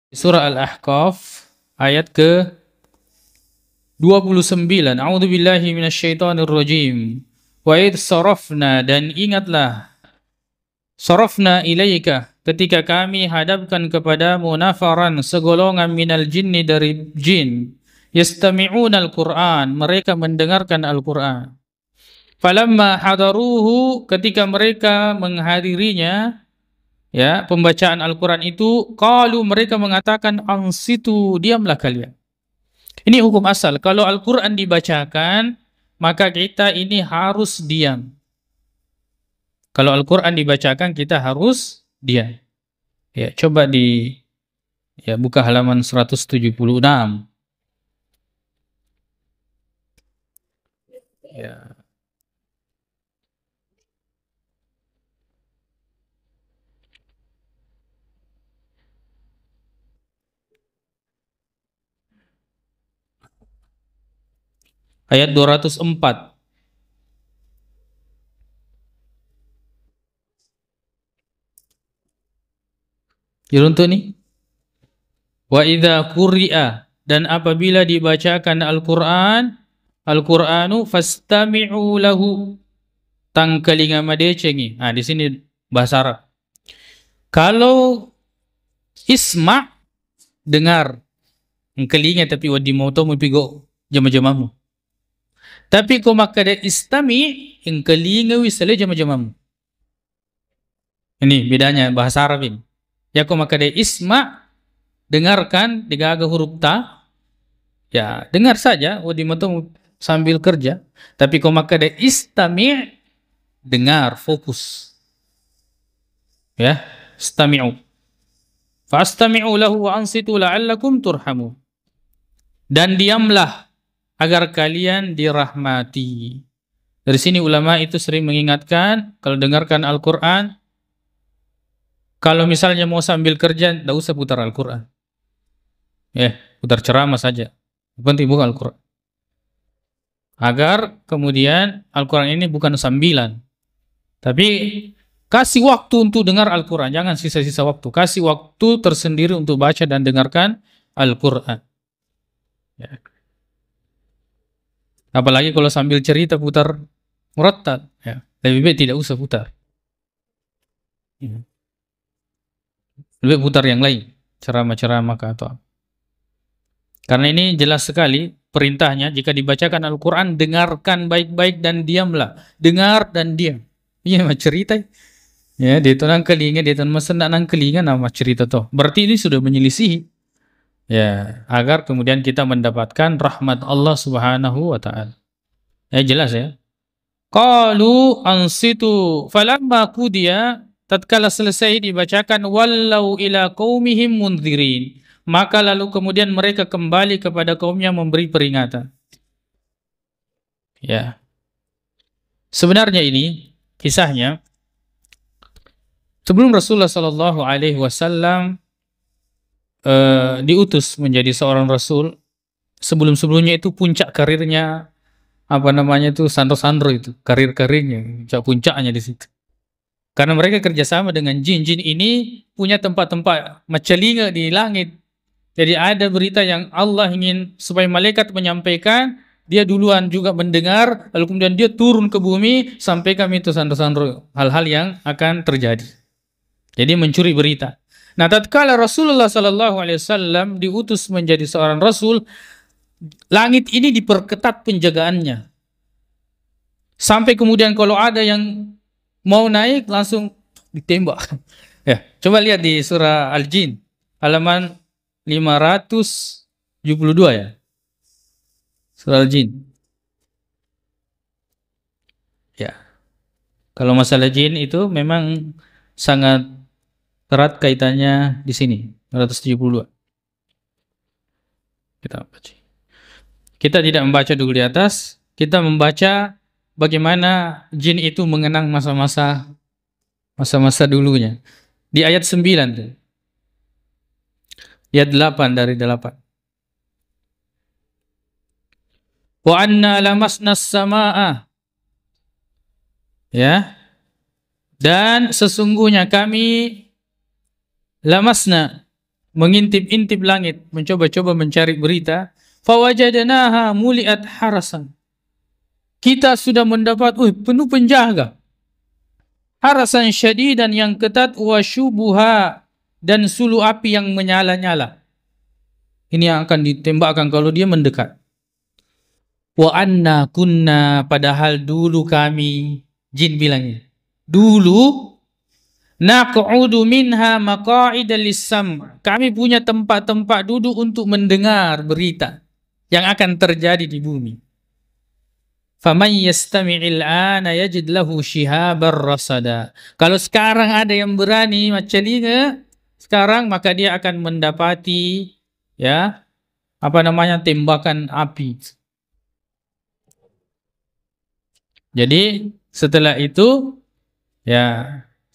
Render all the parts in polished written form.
Surah Al-Ahqaf ayat ke 29. A'udzubillahi minasyaitonirrajim. Wa id sarafna, dan ingatlah, sarafna ilaika, ketika kami hadapkan kepadamu, nafaran, segolongan, minal jinni, dari jin, yastami'unal Qur'an, mereka mendengarkan Al-Qur'an. Falamma hadaruhu, ketika mereka menghadirinya, ya, pembacaan Al-Quran itu, qalu, mereka mengatakan, ansitu, diamlah kalian. Ini hukum asal. Kalau Al-Quran dibacakan, maka kita ini harus diam. Kalau Al-Quran dibacakan, kita harus diam. Ya, coba buka halaman 176. Ya. Ayat 204. Jiruntu nih. Wa idza quri'a, dan apabila dibacakan Al-Qur'anu fastami'u lahu, tangkalinga madecengi. Nah, di sini bahasa Arab. Kalau isma, dengar, engkelinga, tapi wadi mau to pigo jama-jamamu. Tapi kau makada istami, engkelinga wisale jama-jamamu. Ini bedanya bahasa Arab ini. Ya, kau makada isma, dengarkan, digaga huruf ta, ya dengar saja wadi mau to sambil kerja. Tapi kau makada istami, dengar, fokus. Ya, istami'u. Fastami'u lahu wa ansitu la'allakum turhamu. Dan diamlah agar kalian dirahmati. Dari sini ulama itu sering mengingatkan, kalau dengarkan Al-Quran, kalau misalnya mau sambil kerja, tidak usah putar Al-Quran. Ya, putar ceramah saja. Penting bukan Al-Quran. Agar kemudian Al-Quran ini bukan sambilan. Tapi kasih waktu untuk dengar Al-Quran. Jangan sisa-sisa waktu. Kasih waktu tersendiri untuk baca dan dengarkan Al-Quran. Ya. Apalagi kalau sambil cerita putar murattal, ya, lebih baik tidak usah putar. Ya. Lebih baik putar yang lain, ceramah-ceramah atau apa. Karena ini jelas sekali perintahnya, jika dibacakan Al-Quran, dengarkan baik-baik dan diamlah. Dengar dan diam. Iya, cerita. Ya, dia itu nang kelinga, dia itu mesen nang kelinga, nama cerita toh. Berarti ini sudah menyelisihi. Ya, agar kemudian kita mendapatkan rahmat Allah Subhanahu wa taala. Ya, jelas ya. Qalu ansitu, falamma qudiya, tatkala selesai dibacakan, wallau ila qaumihim mundzirin, maka lalu kemudian mereka kembali kepada kaumnya memberi peringatan. Ya. Sebenarnya ini kisahnya, sebelum Rasulullah Shallallahu alaihi wasallam diutus menjadi seorang rasul, sebelum-sebelumnya itu puncak karirnya, apa namanya itu, sandro-sandro itu, karir-karirnya, puncaknya di situ. Karena mereka kerjasama dengan jin. Jin ini punya tempat-tempat macalinga di langit. Jadi ada berita yang Allah ingin supaya malaikat menyampaikan, dia duluan juga mendengar, lalu kemudian dia turun ke bumi, sampaikan itu sandro-sandro hal-hal yang akan terjadi. Jadi mencuri berita. Nah, tatkala Rasulullah Sallallahu Alaihi Wasallam diutus menjadi seorang rasul, langit ini diperketat penjagaannya. Sampai kemudian kalau ada yang mau naik langsung ditembak. Ya, coba lihat di surah Al-Jin halaman 572 ya. Surah Al-Jin. Ya. Kalau masalah jin itu memang sangat erat kaitannya di sini, 572. Kita baca. Kita tidak membaca dulu di atas, kita membaca bagaimana jin itu mengenang masa-masa dulunya. Di ayat 9 tuh. Ayat 8 dari 8. Wa anna lamasnas samaa. Ya. Dan sesungguhnya kami lamasna, mengintip-intip langit, mencoba-coba mencari berita. Fawajadnaha muliat harasan. Kita sudah mendapat penuh penjaga. Harasan syadidan yang ketat, wa syubuha, dan sulu api yang menyala-nyala. Ini yang akan ditembakkan kalau dia mendekat. Wa anna kunna, padahal dulu kami, jin bilangnya, dulu naq'udu minha maqa'ida lis-sam'. Kami punya tempat-tempat duduk untuk mendengar berita yang akan terjadi di bumi. Faman yastami'il ana yajid lahu shihabar rasada. Kalau sekarang ada yang berani macam ini sekarang, maka dia akan mendapati tembakan api. Jadi setelah itu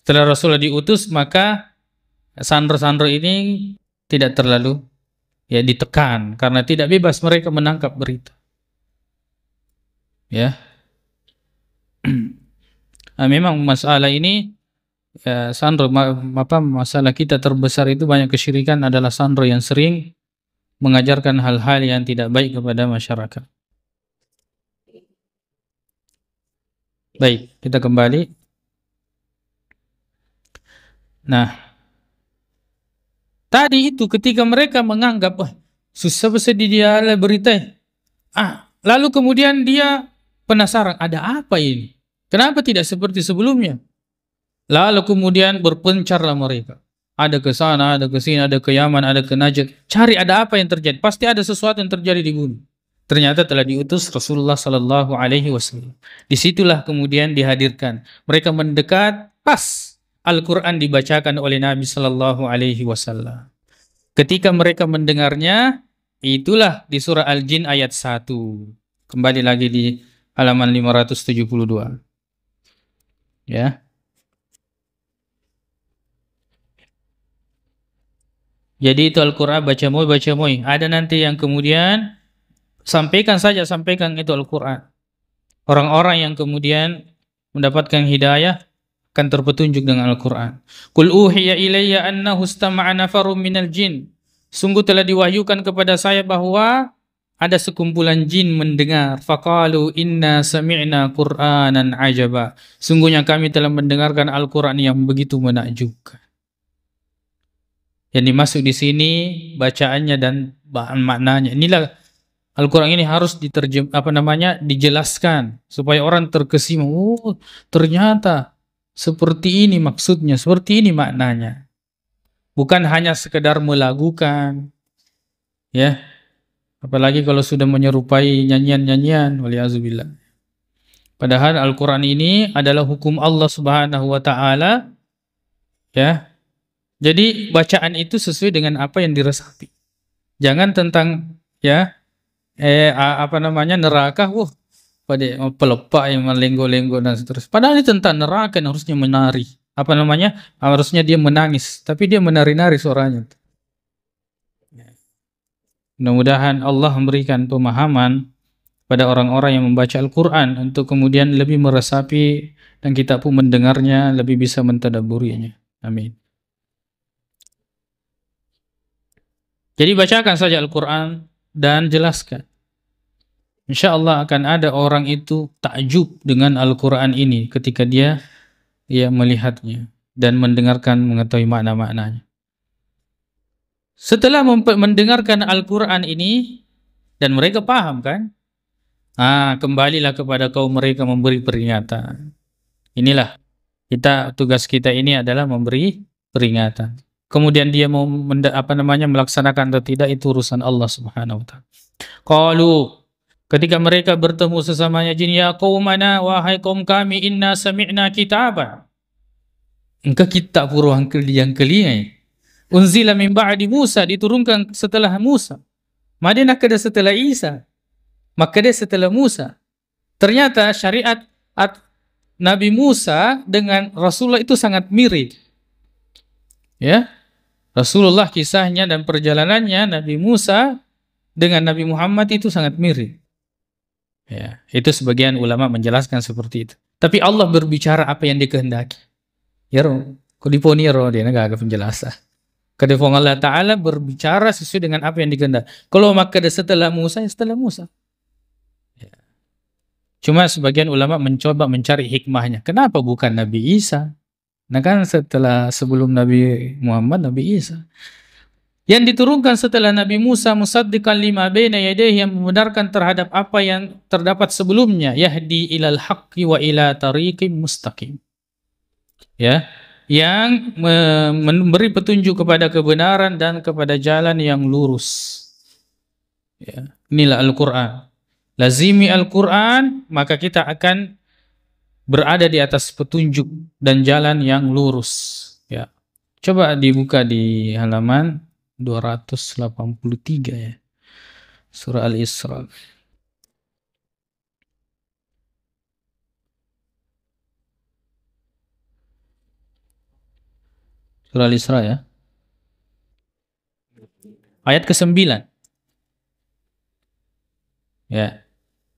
setelah Rasulullah diutus, maka sandera-sandera ini tidak terlalu ditekan karena tidak bebas mereka menangkap berita. Memang masalah ini sandera, masalah kita terbesar itu banyak kesyirikan adalah sandera yang sering mengajarkan hal-hal yang tidak baik kepada masyarakat. Baik, kita kembali. Nah, tadi itu ketika mereka menganggap susah besar dia berita. Lalu kemudian dia penasaran, ada apa ini? Kenapa tidak seperti sebelumnya? Lalu kemudian berpencarlah mereka. Ada ke sana, ada ke sini, ada ke Yaman, ada ke Najd. Cari ada apa yang terjadi. Pasti ada sesuatu yang terjadi di bumi. Ternyata telah diutus Rasulullah Sallallahu Alaihi Wasallam. Disitulah kemudian dihadirkan. Mereka mendekat, pas Al-Quran dibacakan oleh Nabi Sallallahu Alaihi Wasallam. Ketika mereka mendengarnya, itulah di surah Al-Jin ayat 1. Kembali lagi di halaman 572. Jadi itu Al-Quran baca moi. Ada nanti yang kemudian sampaikan itu Al-Quran. Orang-orang yang kemudian mendapatkan hidayah akan terpetunjuk dengan Al-Quran. Qul uhiya ilayya annahu istama'a nafarum minal jin. Sungguh telah diwahyukan kepada saya bahwa ada sekumpulan jin mendengar. Faqalu inna sami'na Qur'anan ajaba. Sungguhnya kami telah mendengarkan Al-Quran yang begitu menakjubkan. Yang dimaksud di sini bacaannya dan bahan maknanya. Inilah Al-Quran ini harus dijelaskan supaya orang terkesima. Oh, ternyata seperti ini maksudnya, seperti ini maknanya. Bukan hanya sekedar melagukan, apalagi kalau sudah menyerupai nyanyian-nyanyian, waliyazubillah. Padahal Al-Quran ini adalah hukum Allah Subhanahu wa Ta'ala, Jadi bacaan itu sesuai dengan apa yang diresapi. Jangan tentang neraka, pada pelepah yang melenggo-lenggo dan seterusnya. Padahal ini tentang neraka yang harusnya menari. Harusnya dia menangis, tapi dia menari-nari suaranya. Mudah-mudahan Allah memberikan pemahaman pada orang-orang yang membaca Al-Quran untuk kemudian lebih meresapi dan kita pun mendengarnya lebih bisa mentadabburinya. Amin. Jadi bacakan saja Al-Quran dan jelaskan. Insya Allah akan ada orang itu takjub dengan Al-Quran ini ketika dia melihatnya dan mendengarkan, mengetahui makna-maknanya. Setelah mendengarkan Al-Quran ini dan mereka paham kan, kembalilah kepada kaum mereka memberi peringatan. Inilah tugas kita ini adalah memberi peringatan. Kemudian dia mau melaksanakan atau tidak, itu urusan Allah Subhanahu wa Ta'ala. Qalu, ketika mereka bertemu sesamanya jin, ya qaumana, wahai kaum kami, inna sami'na kitaban. Engkau kitab yang kelima. Unzila min ba'di Musa, diturunkan setelah Musa. Madinah kada setelah Isa. Makkah setelah Musa. Ternyata syariat Nabi Musa dengan Rasulullah itu sangat mirip. Rasulullah kisahnya dan perjalanannya Nabi Musa dengan Nabi Muhammad itu sangat mirip. Itu sebagian ulama menjelaskan seperti itu. Tapi Allah berbicara apa yang dikehendaki. Kau diponi dia agak penjelasan. Kada Allah Ta'ala berbicara sesuai dengan apa yang dikehendaki. Kalau maka setelah Musa, ya setelah Musa. Ya. Cuma sebagian ulama mencoba mencari hikmahnya. Kenapa bukan Nabi Isa? Nah kan sebelum Nabi Muhammad, Nabi Isa. Yang diturunkan setelah Nabi Musa musaddiqan lima baina yadayhi, yang membenarkan terhadap apa yang terdapat sebelumnya, yahdi ilal haqqi wa ila tariqim mustaqim. Ya, yang memberi petunjuk kepada kebenaran dan kepada jalan yang lurus. Ya, inilah Al-Qur'an. Lazimi Al-Qur'an, maka kita akan berada di atas petunjuk dan jalan yang lurus. Ya. Coba dibuka di halaman 283 ya. Surah Al-Isra. Surah Al-Isra ya. Ayat ke-9. Ya.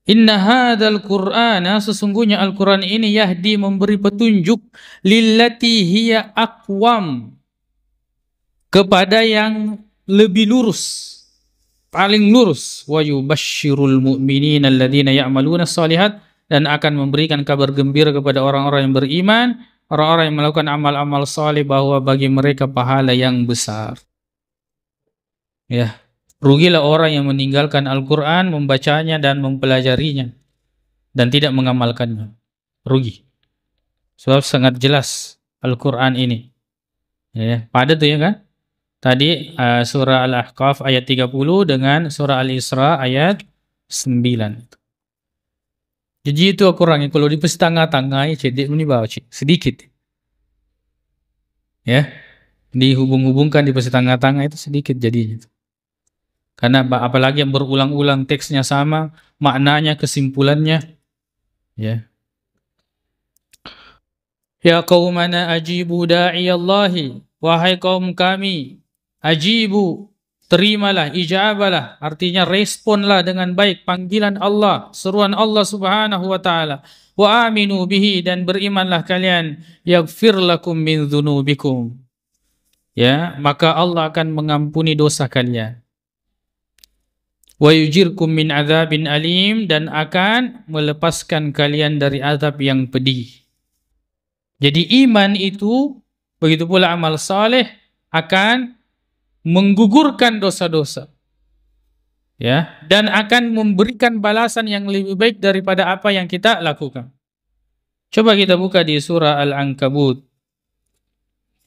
Inna hadzal Qur'ana, sesungguhnya Al-Qur'an ini yahdi, memberi petunjuk, lillati hiya aqwam, kepada yang lebih lurus, paling lurus, wa yubasysyirul mu'minina alladzina ya'maluna shalihat, dan akan memberikan kabar gembira kepada orang-orang yang beriman, orang-orang yang melakukan amal-amal saleh, bahwa bagi mereka pahala yang besar. Ya, rugilah orang yang meninggalkan Al-Qur'an, membacanya dan mempelajarinya dan tidak mengamalkannya. Rugi. Sebab sangat jelas Al-Qur'an ini. Ya, padat tuh ya kan? Tadi surah Al-Ahqaf ayat 30 dengan surah Al-Isra ayat 9. Jadi itu Al-Quran, kalau di tengah-tengah cedek ini bawa sedikit. Ya. Dihubung-hubungkan di tengah-tengah itu sedikit jadinya. Karena apalagi yang berulang-ulang, teksnya sama, maknanya, kesimpulannya, ya. Ya qaumana ajibu da'iyallahi, wahai kaum kami, ajibu, terimalah, ijabalah, artinya responlah dengan baik panggilan Allah, seruan Allah Subhanahu wa taala. Wa aminu bihi, dan berimanlah kalian, yaghfir lakum min dzunubikum. Ya, maka Allah akan mengampuni dosa kalian. Wa yujirkum min adzabin alim, dan akan melepaskan kalian dari azab yang pedih. Jadi iman itu, begitu pula amal saleh, akan menggugurkan dosa-dosa, ya, dan akan memberikan balasan yang lebih baik daripada apa yang kita lakukan. Coba kita buka di surah Al-Ankabut,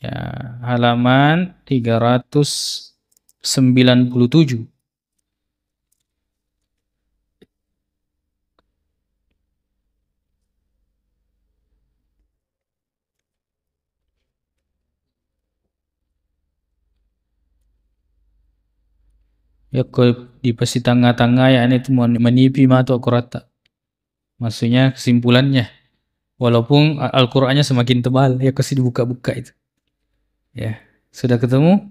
ya, halaman 397. Ya, kalau di pasti tengah-tengah ya, ini itu menipi matu akurat. Maksudnya kesimpulannya, walaupun Al-Qur'annya semakin tebal, ya kasih dibuka-buka itu. Ya, sudah ketemu?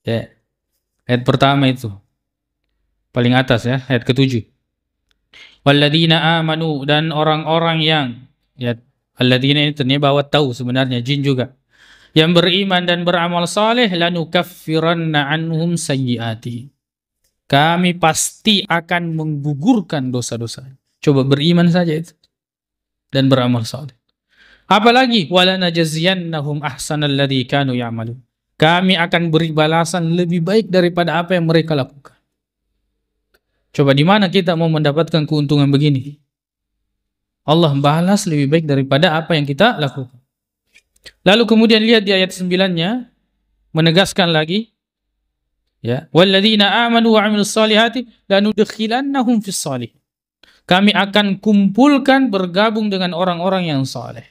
Ya, ayat pertama itu paling atas ya, ayat ke-7. Walladzina amanu, dan orang-orang yang, ya, alladzina ini ternyata bawa tahu sebenarnya jin juga, yang beriman dan beramal saleh, lanukaffiranna anhum sayyiati, kami pasti akan menggugurkan dosa-dosa. Coba beriman saja itu dan beramal saleh. Apalagi wala najziyannahum ahsanal ladzi kanu ya'malun, kami akan beri balasan lebih baik daripada apa yang mereka lakukan. Coba di mana kita mau mendapatkan keuntungan begini? Allah balas lebih baik daripada apa yang kita lakukan. Lalu kemudian lihat di ayat 9-nya, menegaskan lagi, ya, walladzina amanu wa 'amilus solihati lanudkhilannahum fis solih, kami akan kumpulkan, bergabung dengan orang-orang yang saleh.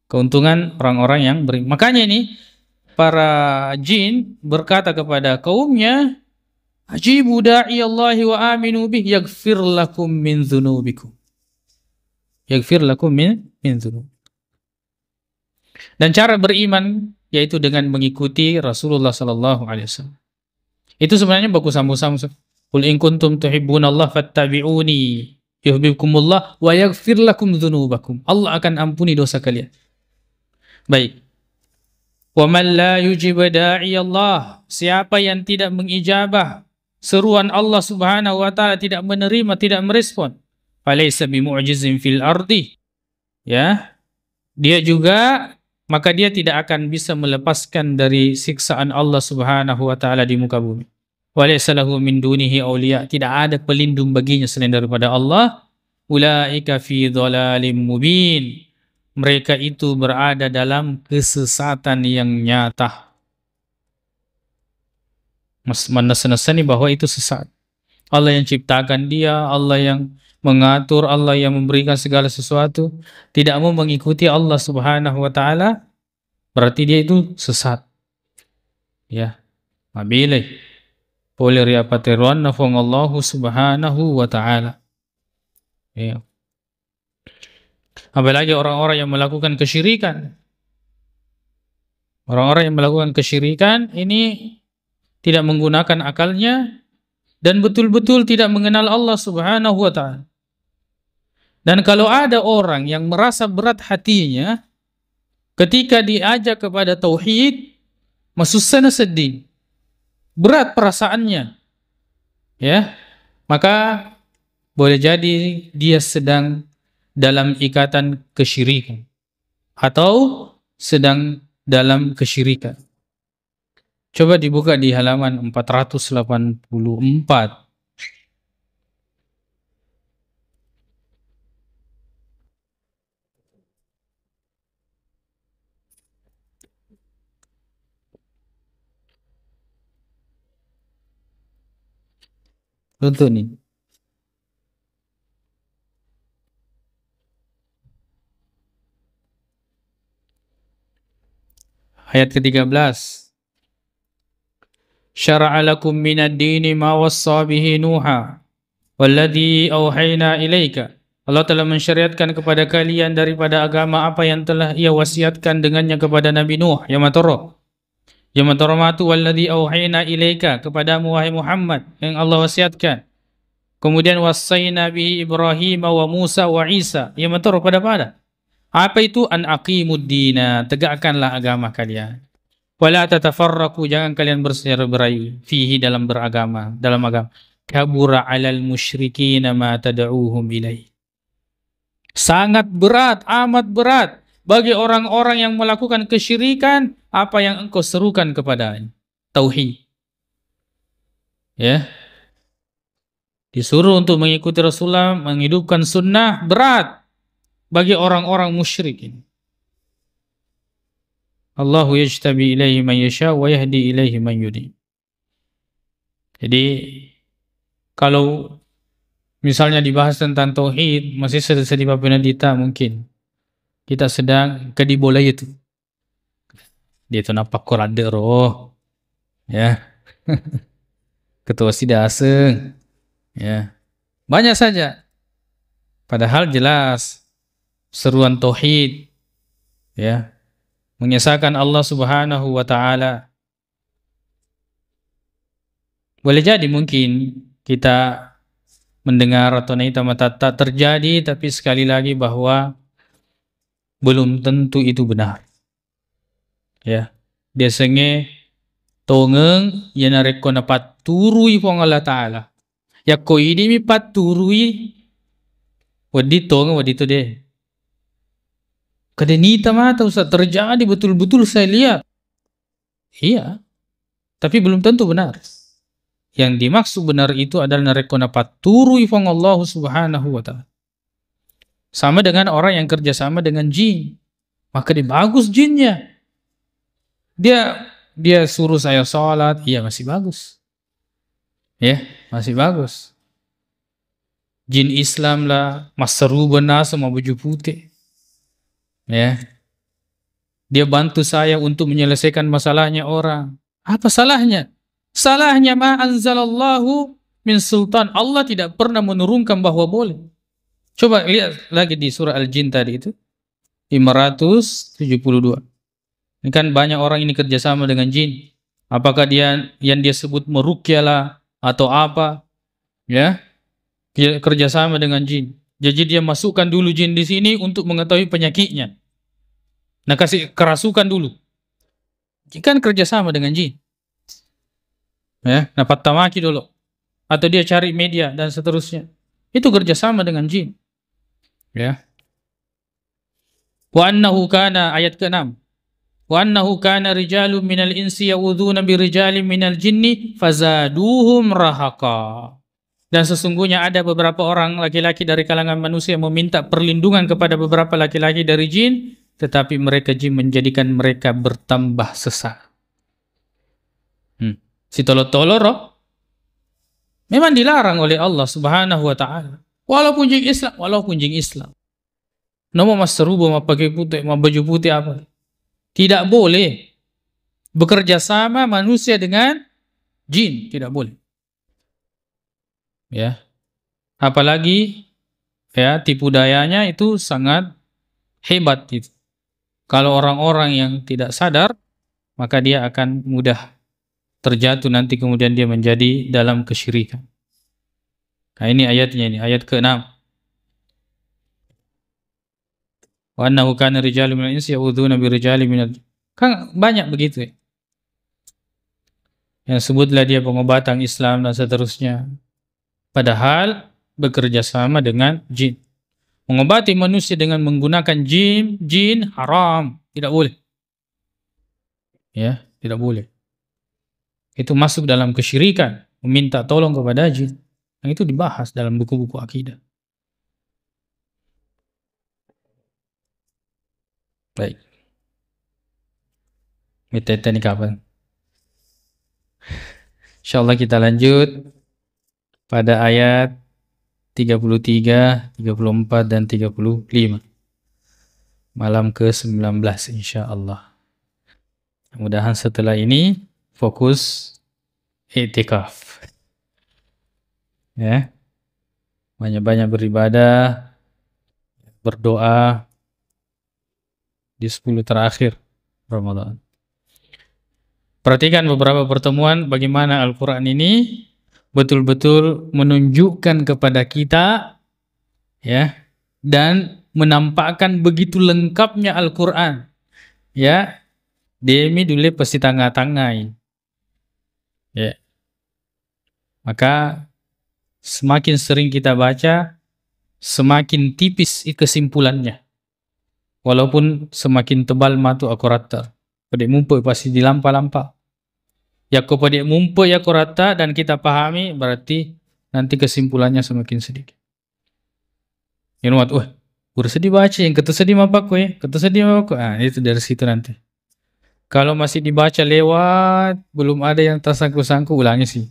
Keuntungan orang-orang yang beriman. Makanya ini para jin berkata kepada kaumnya, ajibu da'iyallahi wa aminu bih yaghfir lakum min dzunubikum. Yaghfir lakum min dzunub. Dan cara beriman yaitu dengan mengikuti Rasulullah sallallahu alaihi wasallam. Itu sebenarnya baku sambung-sambung. Qul in kuntum tuhibbunallah fattabi'uni yuhibbukumullah wa yaghfir lakum dzunubakum. Allah akan ampuni dosa kalian. Baik. Wa man la yujib da'i Allah, siapa yang tidak mengijabah seruan Allah Subhanahu wa taala, tidak menerima, tidak merespon, falaysa bimu'jizin fil ardi, ya, dia juga, maka dia tidak akan bisa melepaskan dari siksaan Allah Subhanahu wa taala di muka bumi. Walaysa lahu min dunihi awliya, tidak ada pelindung baginya selain daripada Allah. Ulaika fi dhalalim mubin, mereka itu berada dalam kesesatan yang nyata. Menesan-nesani bahwa itu sesat. Allah yang ciptakan dia, Allah yang mengatur, Allah yang memberikan segala sesuatu, tidak mau mengikuti Allah Subhanahu wa taala, berarti dia itu sesat. Ya. Mabile. Boleh riapateruan nafong Allah Subhanahu wa taala. Ya. Apalagi orang-orang yang melakukan kesyirikan. Orang-orang yang melakukan kesyirikan ini tidak menggunakan akalnya dan betul-betul tidak mengenal Allah Subhanahu wa taala. Dan kalau ada orang yang merasa berat hatinya ketika diajak kepada tauhid, masusana sedih, berat perasaannya, ya, maka boleh jadi dia sedang dalam ikatan kesyirikan atau sedang dalam kesyirikan. Coba dibuka di halaman 484. Betul nih. Ayat ke-13. Syara'a lakum minad dini ma wassa bihi Nuha walladhi auhayna ilaika. Allah telah mensyariatkan kepada kalian daripada agama apa yang telah ia wasiatkan dengannya kepada Nabi Nuh. Yamatoro. Yamatoromatu walladhi auhayna ilaika, kepadamu wahai Muhammad yang Allah wasiatkan. Kemudian wasaina bihi Ibrahim wa Musa wa Isa. Yamatoro pada. Apa itu? An aqimud dina, tegakkanlah agama kalian. Wala tatafarraqu, jangan kalian bercerai-berai fihi, dalam beragama, dalam agama. Kabura 'alal musyrikin ma tad'uuhum ilaih. Sangat berat, amat berat bagi orang-orang yang melakukan kesyirikan apa yang engkau serukan kepadanya. Tauhid. Ya. Disuruh untuk mengikuti Rasulullah, menghidupkan sunnah, berat bagi orang-orang musyrik ini. Allahu yajtabi ilaihi man yasha wa yahdi ilaihi man yunib. Jadi kalau misalnya dibahas tentang tauhid masih sedih-sedih Penadita, mungkin kita sedang kedibolay itu. Dia itu nampak korade roh. Ya. Ketua sidaseng. Ya. Banyak saja. Padahal jelas seruan tauhid, ya, mengesahkan Allah Subhanahu wa taala. Boleh jadi mungkin kita mendengar atau naita mata tak terjadi, tapi sekali lagi bahwa belum tentu itu benar. Ya, dia senge tongeng yana rekona paturui pong Allah taala. Ya ko ini mi paturui wadi tongeng wadi itu deh. Kadenita mata Ustaz, terjadi betul-betul saya lihat. Iya, tapi belum tentu benar. Yang dimaksud benar itu adalah narekona paturu ifang Allah Subhanahu wa taala. Sama dengan orang yang kerjasama dengan jin, maka dia bagus jinnya. Dia suruh saya sholat, iya masih bagus. Ya, masih bagus. Jin Islam lah, masaru benar sama baju putih. Ya, dia bantu saya untuk menyelesaikan masalahnya orang. Apa salahnya? Salahnya ma anzalallahu min sultan. Allah tidak pernah menurunkan bahwa boleh. Coba lihat lagi di surah Al-Jin tadi itu 572. Ini kan banyak orang ini kerjasama dengan jin. Apakah dia yang dia sebut meruqyah lah atau apa? Ya, kerjasama dengan jin. Jadi dia masukkan dulu jin di sini untuk mengetahui penyakitnya. Nah, kasih kerasukan dulu. Kan kerjasama dengan jin. Ya, dapat tamaki dulu. Atau dia cari media dan seterusnya. Itu kerjasama dengan jin. Ya. Wa annahu kana, ayat ke-6. Wa annahu kana rijalun minal insi ya'udzuuna birijalin minal jinni fazaduhum rahaqa. Dan sesungguhnya ada beberapa orang laki-laki dari kalangan manusia yang meminta perlindungan kepada beberapa laki-laki dari jin, tetapi mereka jin menjadikan mereka bertambah sesat. Si tolol-tolol memang dilarang oleh Allah Subhanahu wa taala. Walaupun jin Islam. Nama mas serubo, mau pakai putih, mau baju putih apa? Tidak boleh bekerja sama manusia dengan jin, tidak boleh. Ya. Apalagi ya tipu dayanya itu sangat hebat itu. Kalau orang-orang yang tidak sadar, maka dia akan mudah terjatuh nanti kemudian dia menjadi dalam kesyirikan. Nah, ini ayatnya, ini ayat ke-6. Wa annahu kana rijalun minal insi ya'udzuuna birijalin minal, kan banyak begitu ya. Yang sebutlah dia pengobatan Islam dan seterusnya. Padahal bekerja sama dengan jin. Mengobati manusia dengan menggunakan jin haram, tidak boleh. Ya, tidak boleh. Itu masuk dalam kesyirikan, meminta tolong kepada jin. Yang itu dibahas dalam buku-buku akidah. Baik. Kita ini kapan? Insyaallah kita lanjut pada ayat 33, 34 dan 35. Malam ke-19 insyaallah. Mudah-mudahan setelah ini fokus i'tikaf. Ya. Banyak-banyak beribadah, berdoa di 10 terakhir Ramadan. Perhatikan beberapa pertemuan bagaimana Al-Quran ini betul-betul menunjukkan kepada kita ya, dan menampakkan begitu lengkapnya Al-Quran ya. Demi dulu pasti tangga-tanggai ya. Maka semakin sering kita baca, semakin tipis kesimpulannya. Walaupun semakin tebal matu akurata. Pada mumpu pasti dilampa-lampa. Ya kepada mumpu ya akurata dan kita pahami, berarti nanti kesimpulannya semakin sedikit. Yang nuat, udah sedih baca, yang kata sedih apa kok ya? Kata sedih apa kok? Ah, itu dari situ nanti. Kalau masih dibaca lewat, belum ada yang tersangku-sangku, ulangi sih.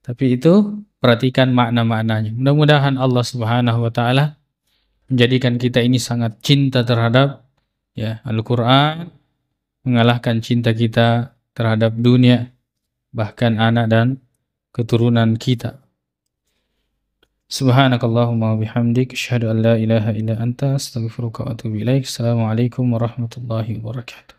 Tapi itu perhatikan makna-maknanya. Mudah-mudahan Allah Subhanahu wa taala menjadikan kita ini sangat cinta terhadap ya Al-Qur'an, mengalahkan cinta kita terhadap dunia, bahkan anak dan keturunan kita. Subhanakallahumma wabihamdik, asyhadu an la ilaha illa anta, astaghfiruka wa atubu ilaik. Assalamualaikum warahmatullahi wabarakatuh.